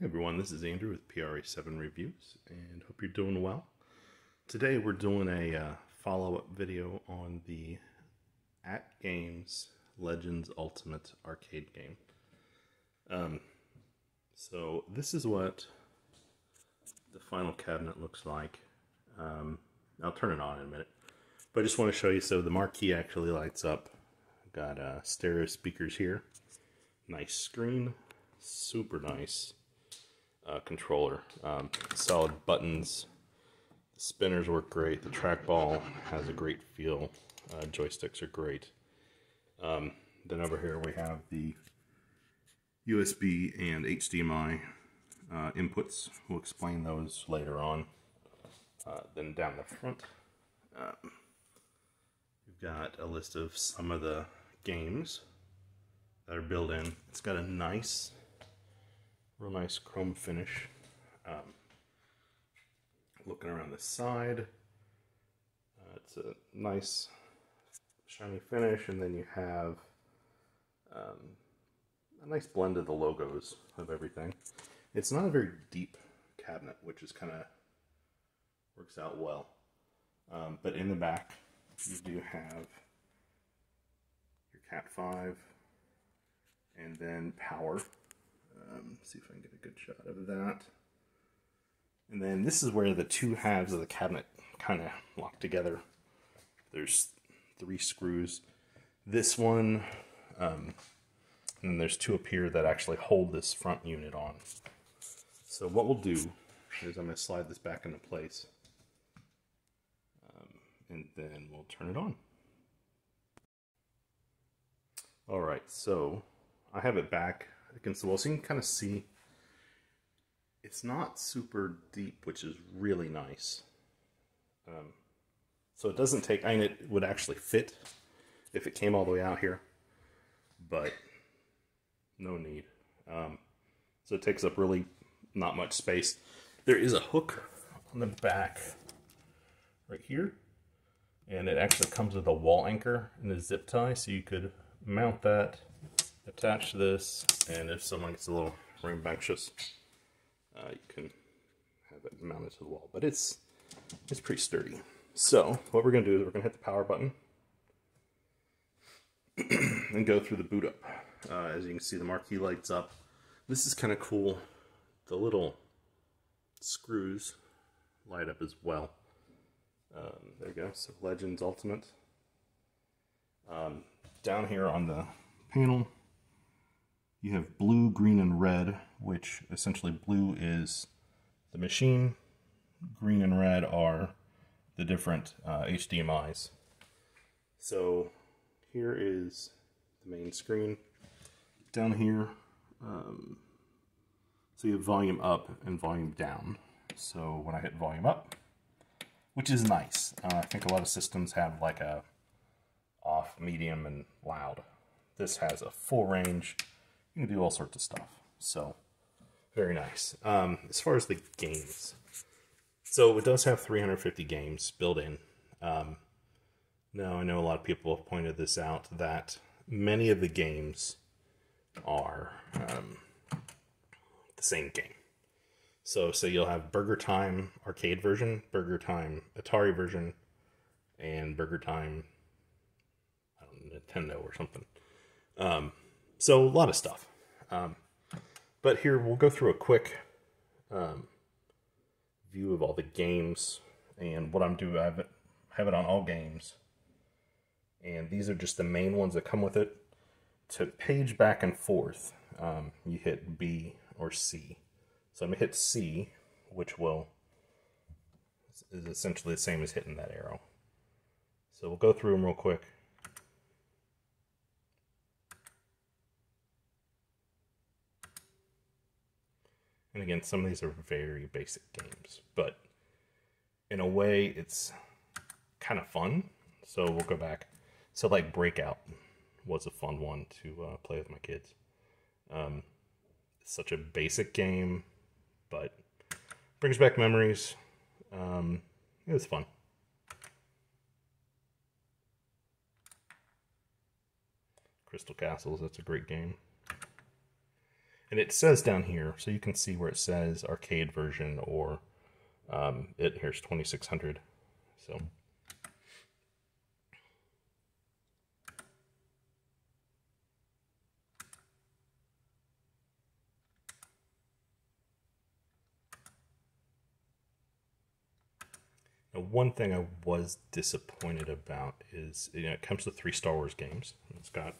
Hey everyone, this is Andrew with PRA7 Reviews, and hope you're doing well. Today we're doing a follow-up video on the AtGames Legends Ultimate arcade game. So this is what the final cabinet looks like. I'll turn it on in a minute, but I just want to show you. So the marquee actually lights up. Got stereo speakers here. Nice screen, super nice. Controller, solid buttons, the spinners work great, the trackball has a great feel, joysticks are great. Then over here we have the USB and HDMI inputs. We'll explain those later on. Then down the front, we've got a list of some of the games that are built in. It's got a real nice chrome finish. Looking around the side, it's a nice shiny finish, and then you have a nice blend of the logos of everything. It's not a very deep cabinet, which is kind of works out well. But in the back, you do have your Cat 5 and then power. See if I can get a good shot of that. And then this is where the two halves of the cabinet kind of lock together. There's 3 screws. This one, and then there's 2 up here that actually hold this front unit on. So what we'll do is I'm going to slide this back into place. And then we'll turn it on. Alright, so I have it back against the wall, so you can kind of see it's not super deep, which is really nice. So it doesn't take, I mean, it would actually fit if it came all the way out here, but no need. So it takes up really not much space. There is a hook on the back right here, and it actually comes with a wall anchor and a zip tie, so you could mount that, attach this, and if someone gets a little rambunctious, you can have it mounted to the wall. But it's pretty sturdy. So what we're going to do is we're going to hit the power button and go through the boot up. As you can see, the marquee lights up. This is kind of cool. The little screws light up as well. There you go. So Legends Ultimate. Down here on the panel, you have blue, green, and red, which essentially blue is the machine, green and red are the different HDMIs. So here is the main screen. Down here, so you have volume up and volume down. So when I hit volume up, which is nice, I think a lot of systems have like a off, medium, and loud. This has a full range. You can do all sorts of stuff. So, very nice. As far as the games, so it does have 350 games built in. Now, I know a lot of people have pointed this out, that many of the games are the same game. So you'll have Burger Time arcade version, Burger Time Atari version, and Burger Time, I don't know, Nintendo or something. So a lot of stuff. But here we'll go through a quick view of all the games, and what I'm doing, I have it on all games, and these are just the main ones that come with it. To page back and forth, you hit B or C. So I'm going to hit C, which is essentially the same as hitting that arrow. So we'll go through them real quick. And again, some of these are very basic games, but in a way, it's kind of fun. So we'll go back. So like Breakout was a fun one to play with my kids. It's such a basic game, but brings back memories. It was fun. Crystal Castles, that's a great game. And it says down here, so you can see where it says arcade version or here's 2600. So now, one thing I was disappointed about is it comes with 3 Star Wars games. It's got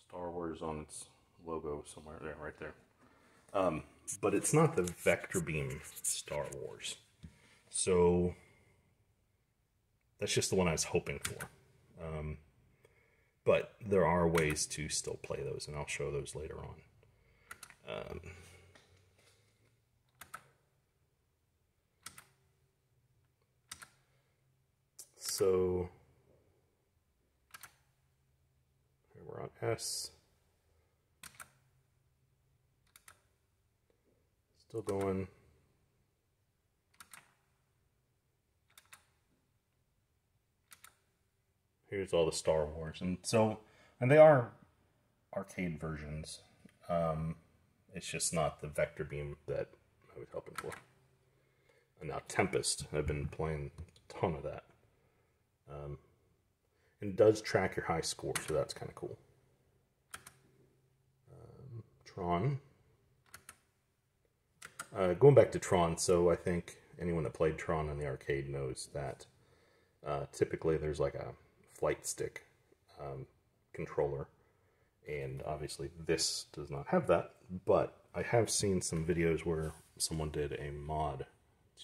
Star Wars on its logo somewhere there, right there. But it's not the Vector Beam Star Wars. So that's just the one I was hoping for. But there are ways to still play those, and I'll show those later on. So here we're on S. Still going. Here's all the Star Wars, and they are arcade versions. It's just not the Vector Beam that I was hoping for. And now Tempest, I've been playing a ton of that. And it does track your high score, so that's kind of cool. Tron. Going back to Tron, so I think anyone that played Tron in the arcade knows that typically there's like a flight stick controller, and obviously this does not have that, but I have seen some videos where someone did a mod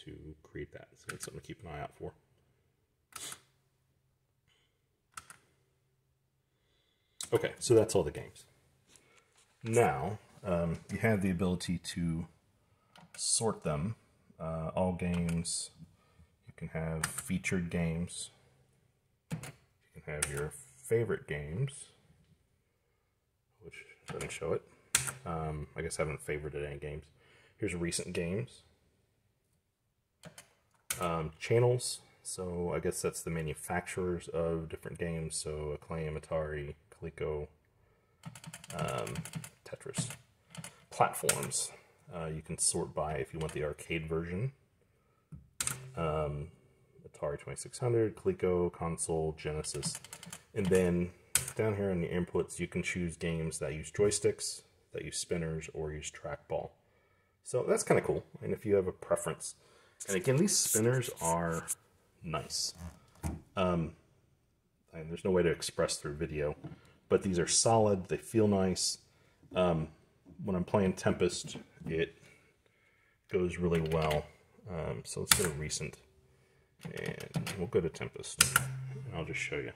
to create that, so it's something to keep an eye out for. Okay, so that's all the games. Now, you have the ability to sort them. All games, you can have featured games. You can have your favorite games, which doesn't show it. I guess I haven't favorited any games. Here's recent games. Channels, so I guess that's the manufacturers of different games, so Acclaim, Atari, Coleco, Tetris. Platforms, you can sort by if you want the arcade version. Atari 2600, Coleco, console, Genesis. And then down here in the inputs, you can choose games that use joysticks, that use spinners, or use trackball. So that's kind of cool, and if you have a preference. And again, these spinners are nice. And there's no way to express through video, but these are solid, they feel nice. When I'm playing Tempest, it goes really well. So let's go to recent, and we'll go to Tempest, and I'll just show you.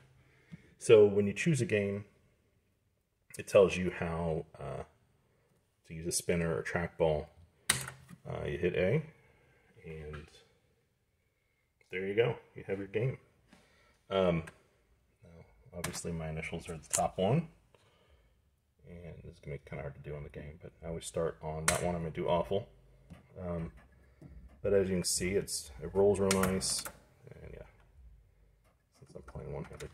So when you choose a game, it tells you how to use a spinner or trackball. You hit A, and there you go. You have your game. Now, obviously my initials are the top one, and this is going to be kind of hard to do on the game, but I always start on that one. I'm going to do awful. But as you can see, it rolls real nice, and yeah, since I'm playing one-handed.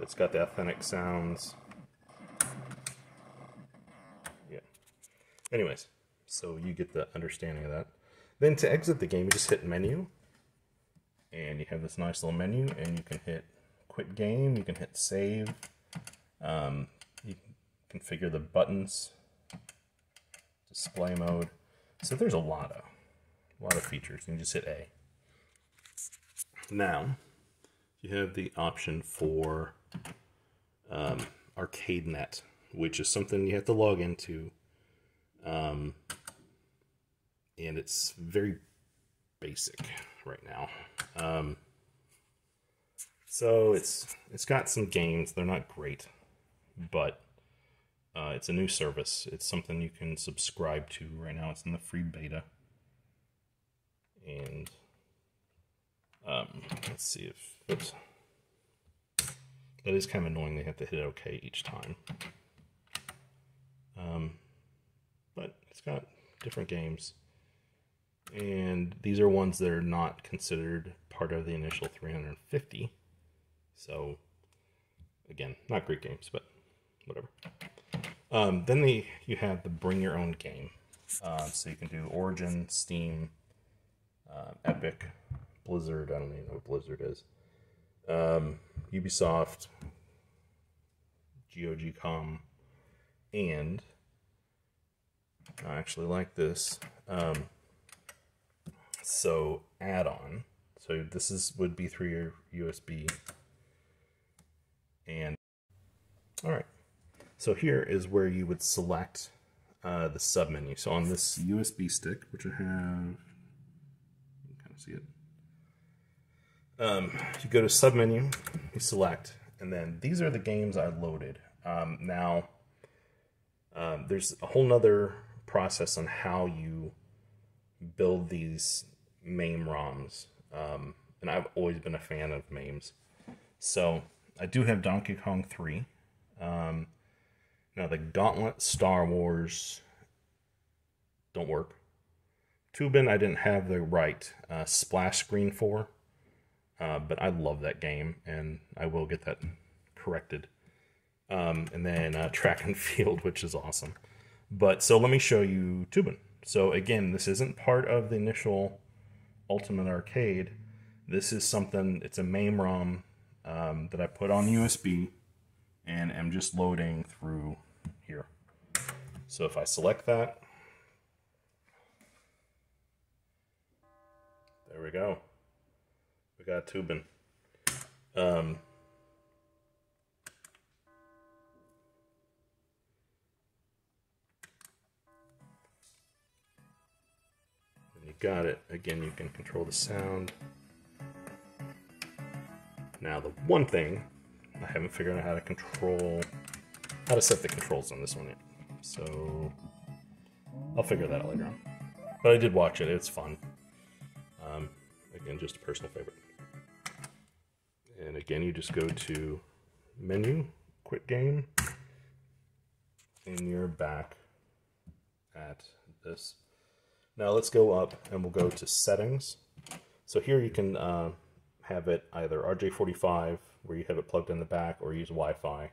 It's got the authentic sounds. Yeah. Anyways, so you get the understanding of that. Then to exit the game, you just hit menu, and you have this nice little menu, and you can hit quit game, you can hit save, you can configure the buttons, display mode. So there's a lot of features. You can just hit A. Now, you have the option for ArcadeNet, which is something you have to log into, and it's very basic right now. So it's got some games. They're not great, but it's a new service. It's something you can subscribe to right now. It's in the free beta, and let's see if oops. That is kind of annoying. They have to hit OK each time. But it's got different games. And these are ones that are not considered part of the initial 350. So, again, not great games, but whatever. You have the bring your own game. So you can do Origin, Steam, Epic, Blizzard. I don't even know what Blizzard is. Ubisoft, GOG.com, and I actually like this. So add-on. So would be through your USB. And all right. So here is where you would select the submenu. So on this USB stick, which I have, you can kind of see it. You go to submenu, you select, and then these are the games I loaded. Now, there's a whole nother process on how you build these MAME ROMs. And I've always been a fan of MAMEs. So I do have Donkey Kong 3. Now the Gauntlet Star Wars don't work. Toobin' I didn't have the right splash screen for. But I love that game, and I will get that corrected. And then Track and Field, which is awesome. But so let me show you Toobin'. So again, this isn't part of the initial Ultimate Arcade. This is something, it's a MAME ROM that I put on USB and am just loading through here. So if I select that, there we go. We got Toobin'. And you got it. Again, you can control the sound. Now, the one thing I haven't figured out how to set the controls on this one yet. So I'll figure that out later on. But I did watch it. It's fun. Again, just a personal favorite. And again, you just go to menu, quit game, and you're back at this. Now let's go up and we'll go to settings. So here you can have it either RJ45, where you have it plugged in the back, or use Wi-Fi.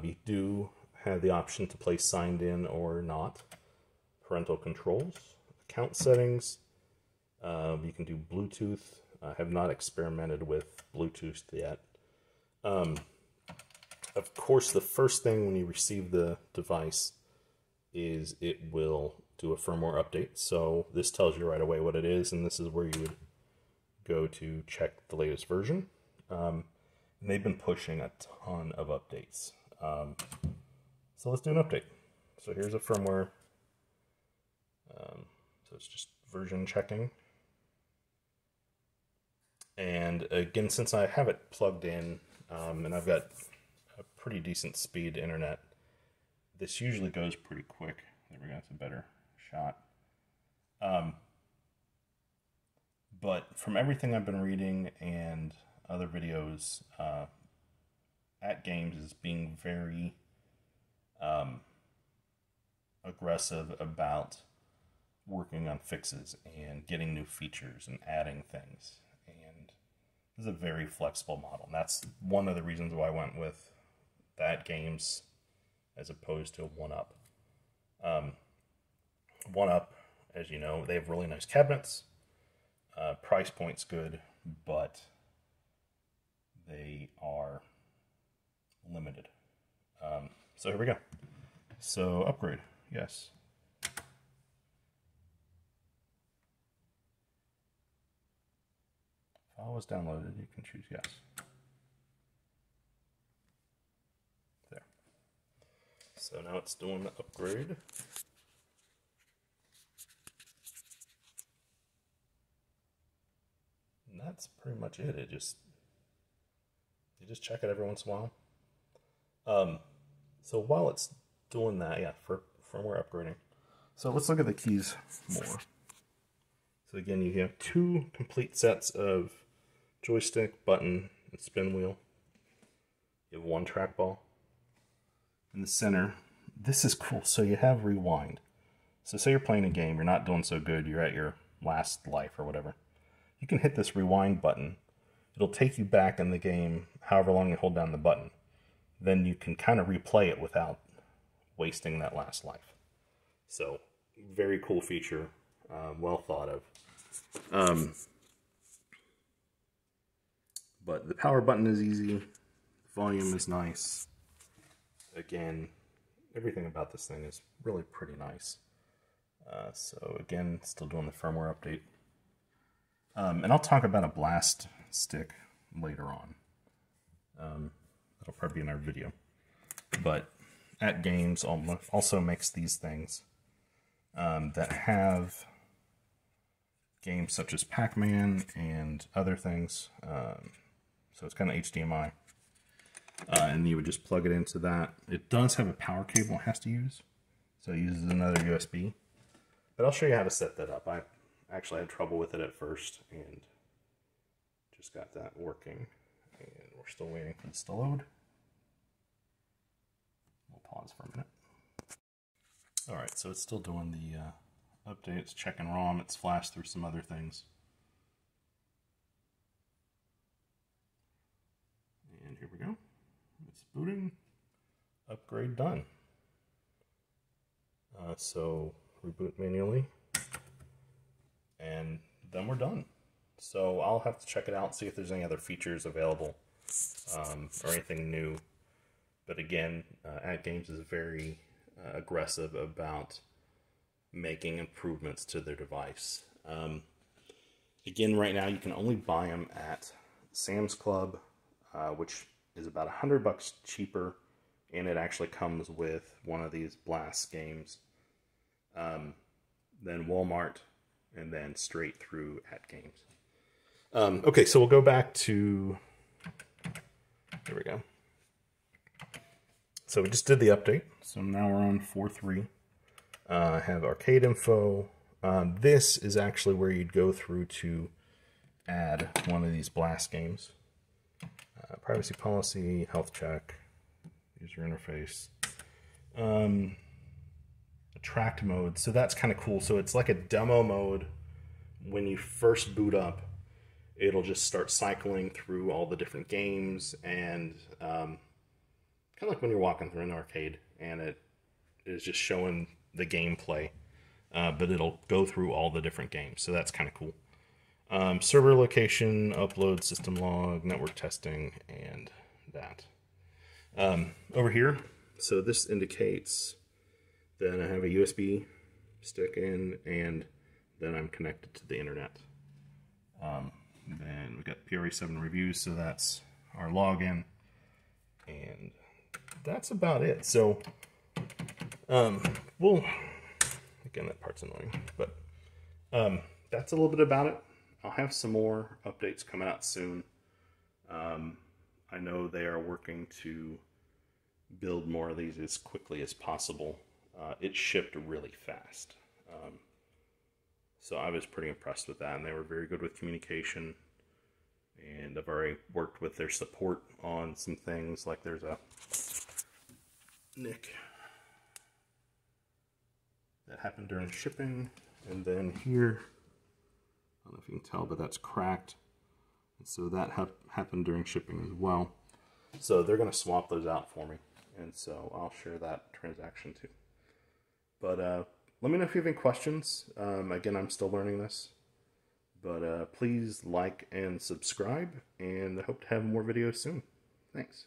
You do have the option to play signed in or not. Parental controls, account settings. You can do Bluetooth. I have not experimented with Bluetooth yet. Of course, the first thing when you receive the device is it will do a firmware update. So this tells you right away what it is, and this is where you would go to check the latest version. And they've been pushing a ton of updates. So let's do an update. So here's a firmware. So it's just version checking. And again, since I have it plugged in, and I've got a pretty decent speed internet, this usually goes pretty quick. There we go, that's a better shot. But from everything I've been reading and other videos, AtGames is being very aggressive about working on fixes and getting new features and adding things. And this is a very flexible model. And that's one of the reasons why I went with AtGames as opposed to 1UP. 1UP, as you know, they have really nice cabinets. Price point's good, but they are limited. So here we go. So upgrade, yes. File was downloaded, you can choose yes. There. So now it's doing the upgrade. And that's pretty much it. You just check it every once in a while. So while it's doing that, yeah, for firmware upgrading. So let's look at the keys more. So again, you have two complete sets of joystick, button, and spin wheel. You have one trackball. In the center, this is cool. So you have rewind. So say you're playing a game, you're not doing so good, you're at your last life or whatever. You can hit this rewind button. It'll take you back in the game however long you hold down the button. Then you can kind of replay it without wasting that last life. So, very cool feature, well thought of. But the power button is easy, volume is nice. Again, everything about this thing is really pretty nice. So again, still doing the firmware update. And I'll talk about a blast stick later on. That'll probably be in our video. But At Games also makes these things that have games such as Pac-Man and other things. So it's kind of HDMI. And you would just plug it into that. It does have a power cable it has to use. So it uses another USB. But I'll show you how to set that up. I actually had trouble with it at first and just got that working. And we're still waiting for this to load. We'll pause for a minute. Alright, so it's still doing the update. It's checking ROM. It's flashed through some other things. And here we go. It's booting. Upgrade done. So reboot manually. And then we're done. So I'll have to check it out, see if there's any other features available or anything new. But again, At Games is very aggressive about making improvements to their device. Again, right now you can only buy them at Sam's Club, which is about $100 cheaper, and it actually comes with one of these Blast games. Then Walmart, and then straight through At Games. Okay, so we'll go back to, there we go. So we just did the update, so now we're on 4.3. I have arcade info. This is actually where you'd go through to add one of these Blast games. Privacy policy, health check, user interface. Attract mode, so that's kind of cool. So it's like a demo mode. When you first boot up, it'll just start cycling through all the different games, and kind of like when you're walking through an arcade, and it is just showing the gameplay, but it'll go through all the different games, so that's kind of cool. Server location, upload, system log, network testing, and that. Over here, so this indicates that I have a USB stick in, and then I'm connected to the internet. Then we got PRE7 reviews, so that's our login, and that's about it. So, we'll, again, that part's annoying, but that's a little bit about it. I'll have some more updates coming out soon. I know they are working to build more of these as quickly as possible. It shipped really fast. So I was pretty impressed with that, and they were very good with communication. And I've already worked with their support on some things, like there's a nick that happened during shipping, and then here, I don't know if you can tell, but that's cracked. And so that happened during shipping as well. So they're going to swap those out for me, and so I'll share that transaction too. But let me know if you have any questions. Again, I'm still learning this. But please like and subscribe, and I hope to have more videos soon. Thanks.